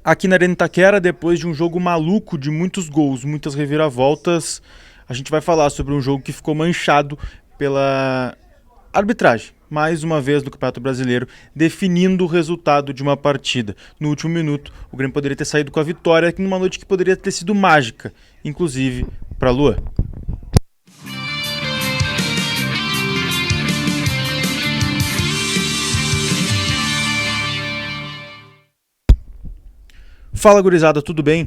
Aqui na Arena Itaquera, depois de um jogo maluco de muitos gols, muitas reviravoltas, a gente vai falar sobre um jogo que ficou manchado pela arbitragem, mais uma vez no Campeonato Brasileiro, definindo o resultado de uma partida. No último minuto, o Grêmio poderia ter saído com a vitória, numa noite que poderia ter sido mágica, inclusive para a Luan. Fala, gurizada, tudo bem?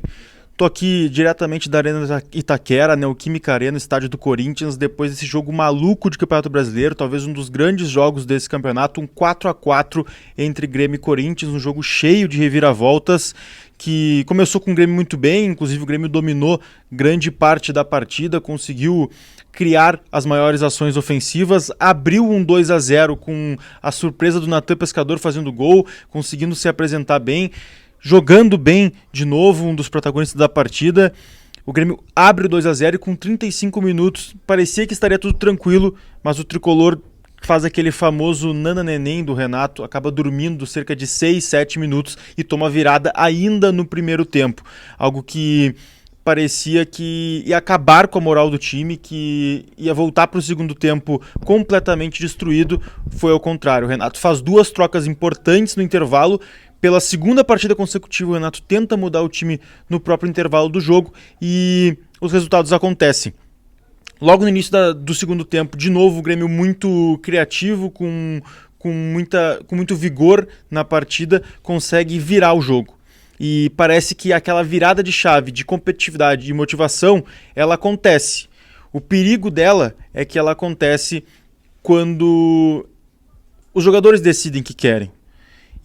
Tô aqui diretamente da Arena Itaquera, Neoquímica Arena, estádio do Corinthians, depois desse jogo maluco de Campeonato Brasileiro, talvez um dos grandes jogos desse campeonato, um 4-4 entre Grêmio e Corinthians, um jogo cheio de reviravoltas, que começou com o Grêmio muito bem, inclusive o Grêmio dominou grande parte da partida, conseguiu criar as maiores ações ofensivas, abriu um 2-0 com a surpresa do Natan Pescador fazendo gol, conseguindo se apresentar bem, jogando bem de novo, um dos protagonistas da partida. O Grêmio abre o 2-0 e com 35 minutos parecia que estaria tudo tranquilo, mas o tricolor faz aquele famoso nana-neném do Renato, acaba dormindo cerca de 6, 7 minutos e toma virada ainda no primeiro tempo. Algo que parecia que ia acabar com a moral do time, que ia voltar para o segundo tempo completamente destruído. Foi ao contrário. O Renato faz duas trocas importantes no intervalo. Pela segunda partida consecutiva, o Renato tenta mudar o time no próprio intervalo do jogo e os resultados acontecem. Logo no início do segundo tempo, de novo, o Grêmio muito criativo, com muito vigor na partida, consegue virar o jogo. E parece que aquela virada de chave de competitividade e motivação, ela acontece. O perigo dela é que ela acontece quando os jogadores decidem que querem.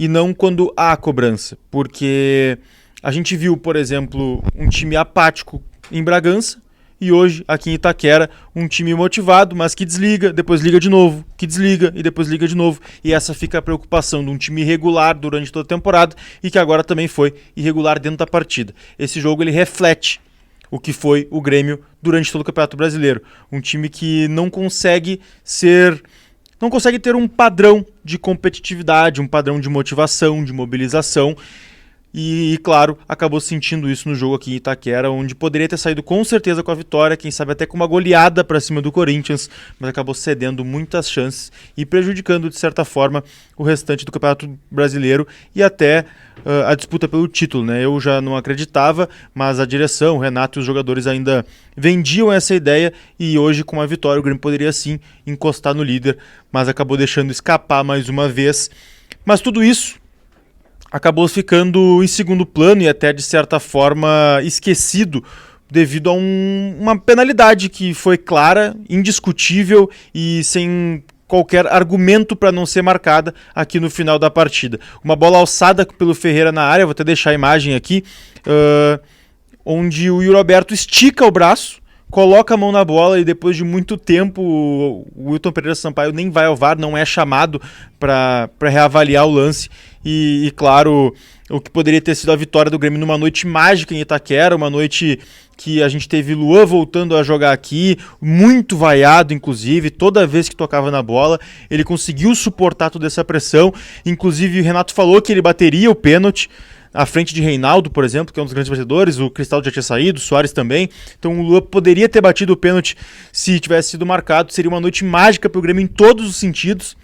E não quando há cobrança, porque a gente viu, por exemplo, um time apático em Bragança e hoje, aqui em Itaquera, um time motivado, mas que desliga, depois liga de novo, que desliga e depois liga de novo. E essa fica a preocupação de um time irregular durante toda a temporada e que agora também foi irregular dentro da partida. Esse jogo ele reflete o que foi o Grêmio durante todo o Campeonato Brasileiro. Um time que não consegue ter um padrão de competitividade, um padrão de motivação, de mobilização e, claro, acabou sentindo isso no jogo aqui em Itaquera, onde poderia ter saído com certeza com a vitória, quem sabe até com uma goleada para cima do Corinthians, mas acabou cedendo muitas chances e prejudicando, de certa forma, o restante do Campeonato Brasileiro e até a disputa pelo título, né? Eu já não acreditava, mas a direção, o Renato e os jogadores ainda vendiam essa ideia e hoje, com a vitória, o Grêmio poderia sim encostar no líder, mas acabou deixando escapar mais uma vez. Mas tudo isso acabou ficando em segundo plano e até, de certa forma, esquecido devido a uma penalidade que foi clara, indiscutível e sem qualquer argumento para não ser marcada aqui no final da partida. Uma bola alçada pelo Ferreira na área, vou até deixar a imagem aqui, onde o Yuri Alberto estica o braço, coloca a mão na bola e depois de muito tempo o Wilton Pereira Sampaio nem vai ao VAR, não é chamado para reavaliar o lance e claro, o que poderia ter sido a vitória do Grêmio numa noite mágica em Itaquera, uma noite que a gente teve Luan voltando a jogar aqui, muito vaiado inclusive, toda vez que tocava na bola, ele conseguiu suportar toda essa pressão, inclusive o Renato falou que ele bateria o pênalti, à frente de Reinaldo, por exemplo, que é um dos grandes batedores, o Cristaldo já tinha saído, o Soares também, então o Luan poderia ter batido o pênalti se tivesse sido marcado, seria uma noite mágica para o Grêmio em todos os sentidos,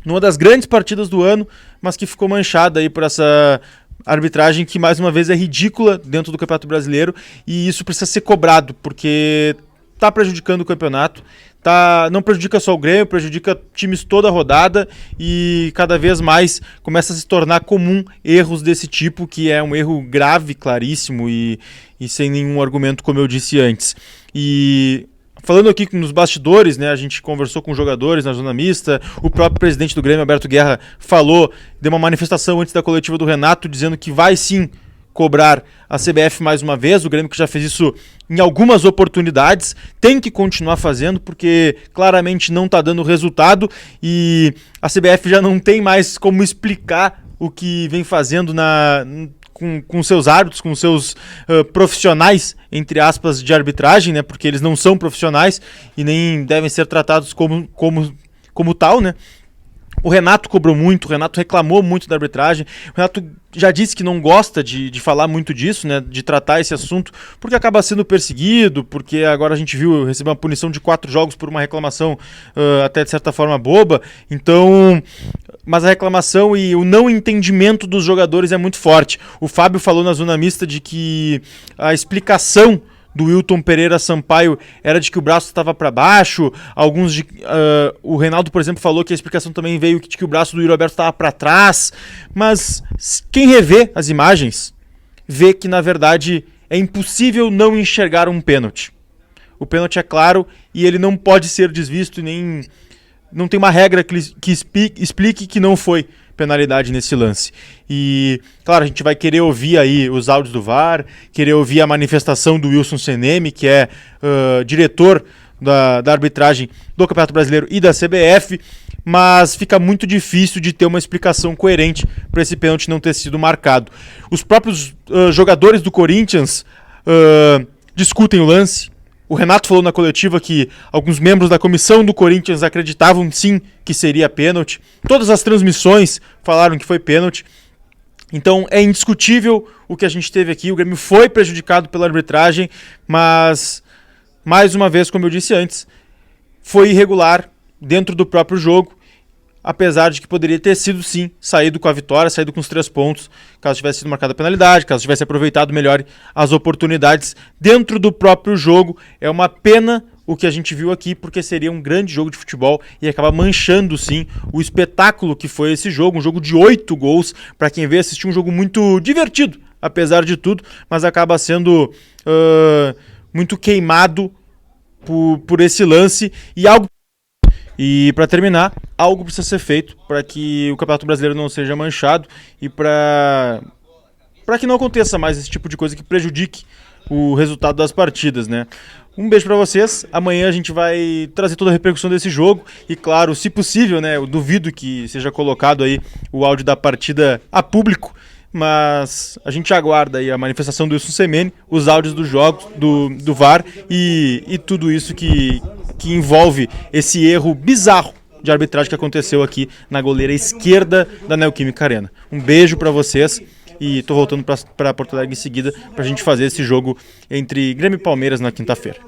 numa das grandes partidas do ano, mas que ficou manchada aí por essa arbitragem que mais uma vez é ridícula dentro do Campeonato Brasileiro e isso precisa ser cobrado, porque está prejudicando o campeonato, não prejudica só o Grêmio, prejudica times toda a rodada e cada vez mais começa a se tornar comum erros desse tipo, que é um erro grave, claríssimo e sem nenhum argumento, como eu disse antes. E falando aqui nos bastidores, né, a gente conversou com jogadores na zona mista, o próprio presidente do Grêmio, Alberto Guerra, deu uma manifestação antes da coletiva do Renato, dizendo que vai sim cobrar a CBF mais uma vez, o Grêmio que já fez isso em algumas oportunidades, tem que continuar fazendo porque claramente não está dando resultado e a CBF já não tem mais como explicar o que vem fazendo com seus árbitros, com seus profissionais, entre aspas, de arbitragem, né, porque eles não são profissionais e nem devem ser tratados como tal, né. O Renato cobrou muito, o Renato reclamou muito da arbitragem, o Renato já disse que não gosta de falar muito disso, né, de tratar esse assunto, porque acaba sendo perseguido, porque agora a gente viu receber uma punição de 4 jogos por uma reclamação até de certa forma boba, então... Mas a reclamação e o não entendimento dos jogadores é muito forte. O Fábio falou na zona mista de que a explicação do Wilton Pereira Sampaio era de que o braço estava para baixo. O Reinaldo, por exemplo, falou que a explicação também veio de que o braço do Yuri Alberto estava para trás. Mas quem revê as imagens vê que, na verdade, é impossível não enxergar um pênalti. O pênalti é claro e ele não pode ser desvisto e nem... Não tem uma regra que explique que não foi penalidade nesse lance. E, claro, a gente vai querer ouvir aí os áudios do VAR, querer ouvir a manifestação do Wilson Seneme, que é diretor da arbitragem do Campeonato Brasileiro e da CBF, mas fica muito difícil de ter uma explicação coerente para esse pênalti não ter sido marcado. Os próprios jogadores do Corinthians discutem o lance. O Renato falou na coletiva que alguns membros da comissão do Corinthians acreditavam sim que seria pênalti. Todas as transmissões falaram que foi pênalti. Então é indiscutível o que a gente teve aqui. O Grêmio foi prejudicado pela arbitragem, mas, mais uma vez, como eu disse antes, foi irregular dentro do próprio jogo. Apesar de que poderia ter sido, sim, saído com a vitória, saído com os 3 pontos, caso tivesse sido marcada a penalidade, caso tivesse aproveitado melhor as oportunidades dentro do próprio jogo. É uma pena o que a gente viu aqui, porque seria um grande jogo de futebol e acaba manchando, sim, o espetáculo que foi esse jogo, um jogo de 8 gols, para quem veio assistir um jogo muito divertido, apesar de tudo, mas acaba sendo muito queimado por esse lance e algo. E para terminar, algo precisa ser feito para que o Campeonato Brasileiro não seja manchado e para que não aconteça mais esse tipo de coisa que prejudique o resultado das partidas, né? Um beijo para vocês. Amanhã a gente vai trazer toda a repercussão desse jogo e, claro, se possível, né, eu duvido que seja colocado aí o áudio da partida a público, mas a gente aguarda aí a manifestação do Wilson Semene, os áudios dos jogos, do VAR e tudo isso que envolve esse erro bizarro de arbitragem que aconteceu aqui na goleira esquerda da Neoquímica Arena. Um beijo para vocês e tô voltando para Porto Alegre em seguida pra gente fazer esse jogo entre Grêmio e Palmeiras na quinta-feira.